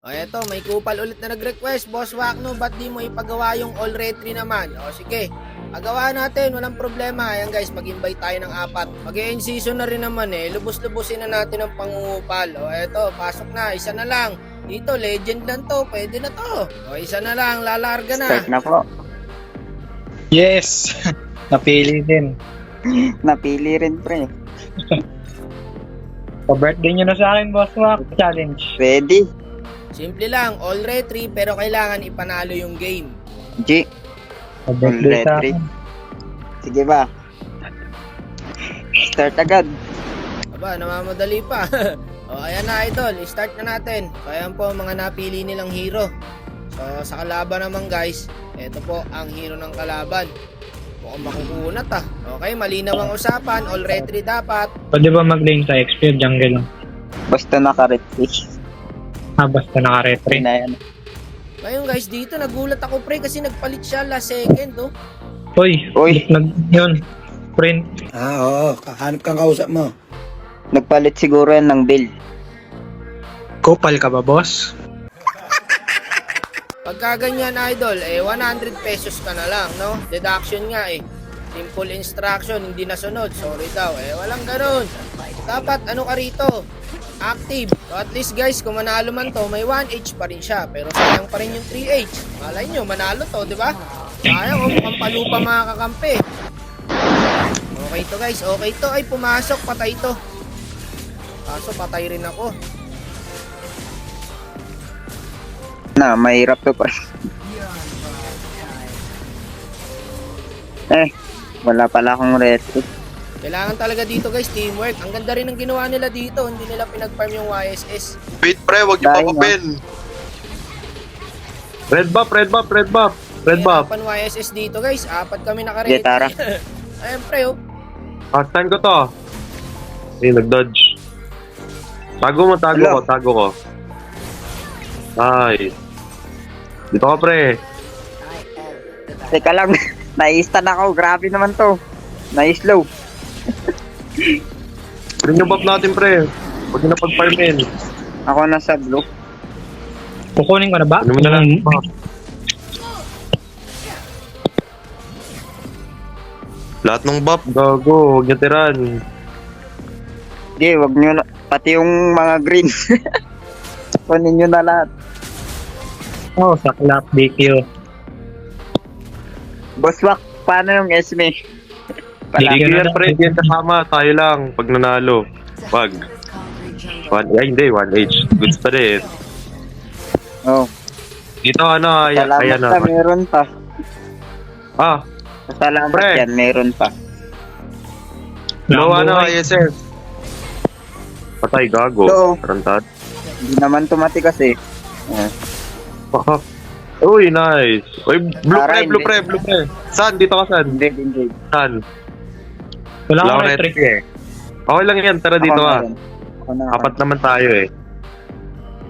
O eto, may kupal ulit na nag-request. Boss Wakno, ba't di mo ipagawa yung all retry naman? O sige, pagawa natin, walang problema. Ayan guys, mag-invite tayo ng 4. Mag-end season na rin naman lubos-lubosin na natin ang pangungupal. O eto, pasok na, isa na lang. Dito, legend lang to, pwede na to. O isa na lang, lalarga na. Start na po. Yes! Napili din. Napili rin, pre. Pa-birthday nyo na sa akin, Boss Wack. Challenge. Ready? Simple lang, all retry, pero kailangan ipanalo yung game. G. Pa-birthday sa Retry. akin. Sige ba? Start agad. Aba, namamadali pa. O ayan na idol, start na natin. So ayan po mga napili nilang hero. So sa kalaban naman guys, ito po ang hero ng kalaban. Mukhang makukunat Okay, malinaw ang usapan, all retry dapat. Pwede ba mag-lane sa XP o jungle lang? Basta naka-retry. Basta naka-retry. Na yan. Ngayon guys, dito nagulat ako pre kasi nagpalit siya last second Uy! Uy. Yun. Print. Oo. Hanap kang kausap mo. Nagpalit siguro yan ng build. Kupal ka ba, boss? Pagka ganyan idol, 100 pesos ka na lang, no? Deduction nga Simple instruction, hindi nasunod, sorry daw. Walang ganun. Dapat ano ka rito? Active. So at least guys, kung manalo man to, may 1H pa rin siya. Pero sayang pa rin yung 3H. Malay nyo, manalo to, di ba? Sayang, mukhang palupa mga kakampi. Okay to guys, okay to. Ay, pumasok, patay to. Kaso patay rin ako. Na, mahirap to pa. Wala pala akong retry. Kailangan talaga dito guys, teamwork. Ang ganda rin ng ginawa nila dito. Hindi nila pinag-farm yung YSS. Wait pre, wag niyo Dahil, papapin. Red buff, red buff, red buff. Red buff. Hirapan YSS dito guys. 4 kami Sige, nakarete. tara. Ayan pre Hastan ko to. Eh, nag-dodge. Tago mo, tago Hello. ko, tago ko. Ay. Dito ka pre. Teka lang. Nai-stun ako. Grabe naman to. Nai-slow. Bring yung buff natin pre. Huwag niyo na pag-farmin. Ako nasa blue. Kukunin ko na ba? Ano mo na lang buff. Lahat ng buff, gago. Huwag niyo tiran. Hindi, wag nyo na. Pati yung mga green. Kunin nyo na lahat. Oh, saklap, DQ. Boss Wack, paano yung Esme? Hindi Bigyan na yan lang. pre, hindi yan kasama. Tayo lang. Pag nanalo. Wag. Ay, hindi. 1H. Goods pa rin. Oh, Dito ano, ayan salamat na. na, meron pa. Ah, Salamat Pre. yan, meron pa. low ano, Buhay. ISS. Patay, gago. Oo. Tarantad. Hindi naman tumatigas eh. Uy, nice. Uy, blue Para pre, blue hindi. pre, blue pre. San? Dito ka, San? Hindi. San? Wala akong Wala retry. retry Okay lang yan, tara dito ah. Ako na. Apat naman tayo eh.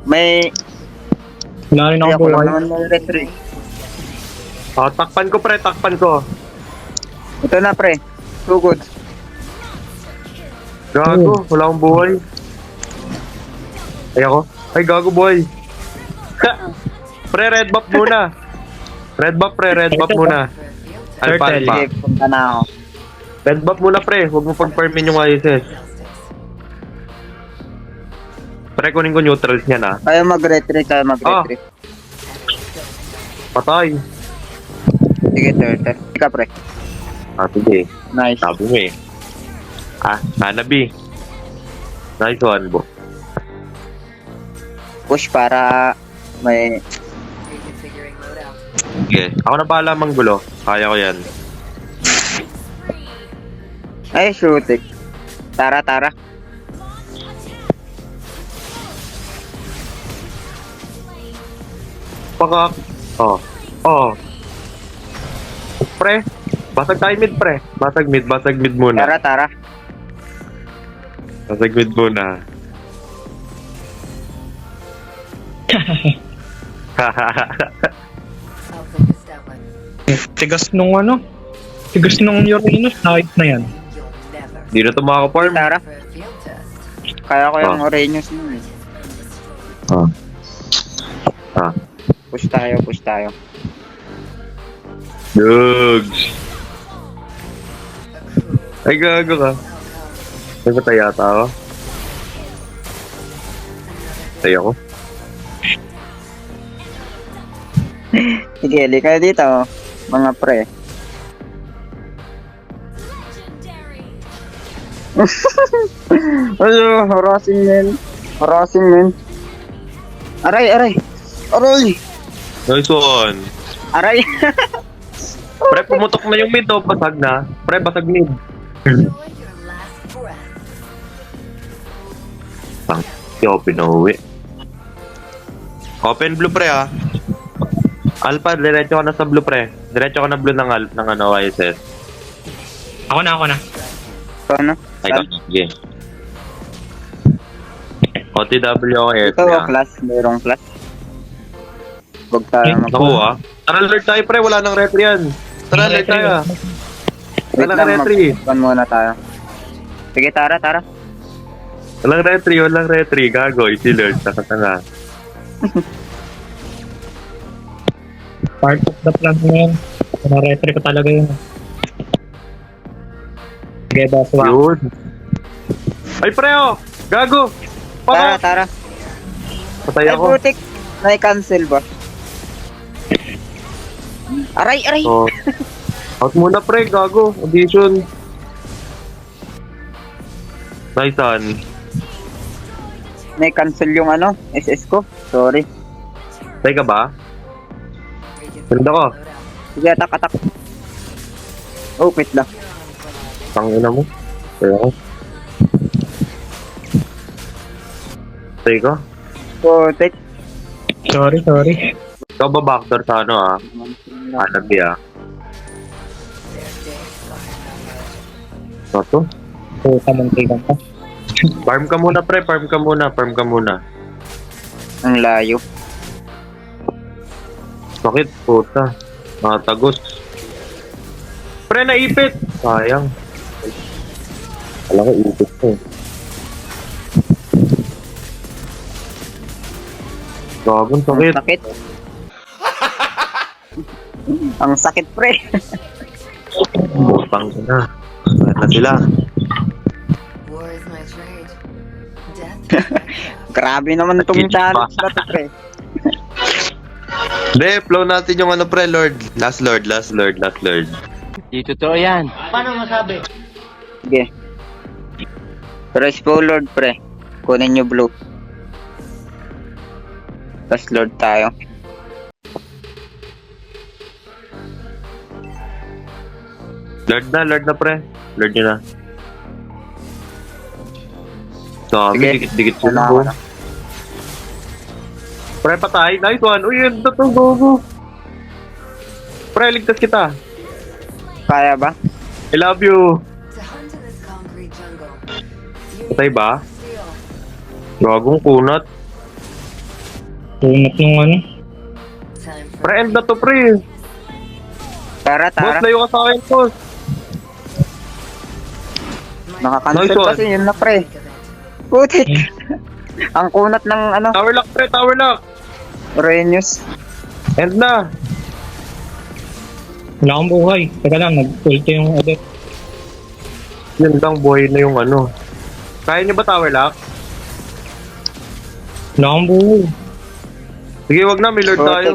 May... Wala rin Hindi akong ako lang buhay. naman may retry. Oh, takpan ko pre, takpan ko. Ito na pre. Too good. Gago, wala akong buhay. Ay ako? Ay, gago buhay. Pre, red buff muna. Red buff pre, red buff muna. Alpha, Turtle. alpha. Sige, punta na ako. Red buff muna pre, huwag mo pag-farmin yung ISS. Pre, kunin ko neutrals niyan ah. Kaya mag-retry, kaya mag-retry. Patay. Sige, turtle. Ika pre. Ah, sige. Nice. Sabi mo eh. Ah, Hanabi. Nice one, bo. Push para may... Sige, ako na bahala manggulo. Kaya ko yan. Ay, shoot it. Tara. Paka... Oh. Pre, basag tayo mid pre. Basag mid muna. Tara. Basag mid muna. Tigas nung ano? Tigas nung Uranus. Nakit na yan. Di na ito makaka-farm. Tara. Kaya ko yung Oreños mo eh. Oh. Push tayo, push tayo. Dugs. Ay, gago ka. Nagpatay yata ako. Tay ako. Sige, hali kayo dito, mga pre. Ay, harassing men. Harassing men. Aray, aray. Aray. Nice one. Aray. Pre, pumutok na yung mid, oh. Basag na. Pre, basag mid. Pang, yo, pinauwi. Open blue, pre, ah. Alpha, diretso ka na sa blue, pre. Diretso ka na blue ng ano, YSS. Ako na. So, ano? Ay, sige. OTW ako air. Ito, class. Mayroong class. Huwag tayo Naku, ah. Tara, alert tayo, pre. Wala nang retry yan. Tara, alert tayo, ah. Wait Walang lang, retry. mag-ban muna tayo. Sige, tara. Walang retry. Gago, easy lord. Nakatanga. Part of the plan mo yan. Pinaretry ko talaga yun. Sige, boss. Wow. Yun. Ay, pre, oh. Gago. Papa. Tara. Patay Ay, ako. putik. Na-cancel ba? Aray. Oh. Out muna, pre. Gago. Audition. Nice one. Na-cancel yung ano, SS ko. Sorry. Patay ka ba? Ganda ko. Sige, atak. Oh, wait lang. Tangina mo. Patay ako. Patay ka? Putik. Sorry. Ikaw ba backdoor sa ano, ah? Hanabi, ah. Ito to? Puta, muntikan pa. Farm ka muna, pre. Farm ka muna. Ang layo. Sakit, puta. Nakatagos. Pre, naipit! Sayang. Wala ko, ipit ko. Gagawin, Ang sakit. sakit. Ang sakit, pre. Butang ka na. Saan na sila? War is my trade. Death is my craft. Grabe naman itong Sakit challenge pa. na to, pre. Hindi, flow natin yung ano, pre, Lord. Last Lord. Sige. Press forward, pre. Kunin nyo blue. Tapos Lord tayo. Lord na, pre. Lord nyo na. Sabi, Sige. dikit-dikit Wala sila, ako bro. na. Pre, patay. Nice one. Uy, yun na to, go. Pre, ligtas kita. Kaya ba? I love you. To hunt in this concrete jungle, you Patay need ba? steel. Gagong kunat. Tunat nung ano. Time for Pre, end na to, pre. Tara. Boss, layo ka sa akin, boss. Nakakancel Nice one. kasi yun na, pre. think of it. Putik. Ang kunat ng ano, Tower lock, pre. Tower lock. Renius. End na. Wala akong buhay. Teka lang, nag-ulti yung edit. Yun lang, buhay na yung ano. Kaya niyo ba tower lock? Wala akong buhay. Sige, wag na. May lord Okay. tayo.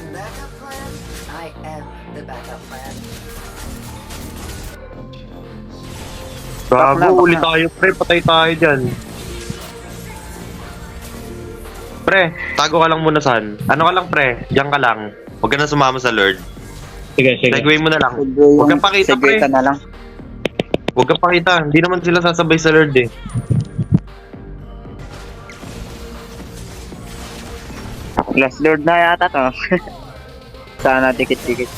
Backup plan? I am the backup plan. Back na, Gago, back ulit na. tayo, pre. Patay tayo dyan. Pre, tago ka lang muna, San. Ano ka lang, pre? Diyan ka lang. Huwag ka na sumama sa lord. Sige. Segway mo na lang. Sige, Huwag yung kang pakita, sige pre. ka na lang. Huwag kang pakita. Hindi naman sila sasabay sa lord, eh. Last Lord na yata to. Sana dikit-dikit.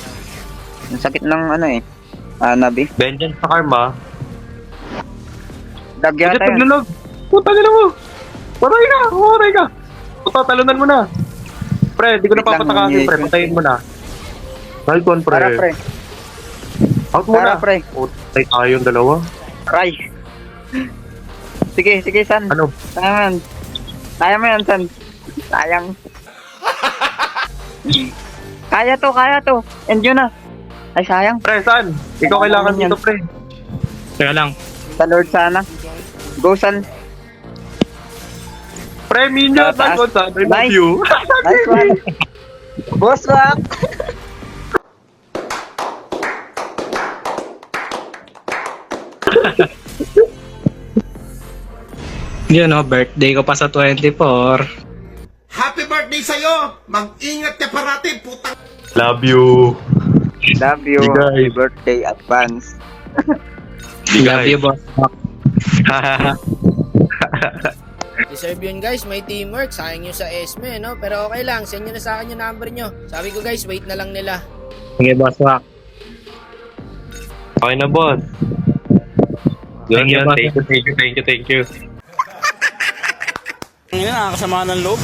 Ang sakit ng ano eh. Nabi. Vengeance sa karma. Dag Pwede yata yun. paglulag. Puta nila mo. Patay ka. Puta, talunan mo na. Pre, di ko na Wait lang, papatakasin, pre. Patayin mo na. Nice one, pre. Tara, pre. Out muna. Tara, pre. Patay tayo yung dalawa. Cry. Sige, San. Ano? Tangan. Kaya mo yan, San. Sayang. Kaya to. End yun na. Ay, sayang. Pre, San? Ikaw kailangan Yan. dito, pre. Teka lang. Sa Lord sana. Go, San. Pre, minion, Taas. San. I love Nice. you. Nice one. Boss rock. Yun o, birthday ko pa sa 24. Happy birthday sa'yo! Mag-ingat ka parati, putang... Love you. Love you. Hey, guys. Happy birthday advance. Love you, boss. Deserve yun guys, may teamwork. Sayang yun sa Esme, no? Pero okay lang, send nyo na sa akin yung number nyo. Sabi ko guys, wait na lang nila. Sige, boss. Rock. Okay na, boss. Yun, Thank you, yun. boss. Thank you. Nakakasama ng loob.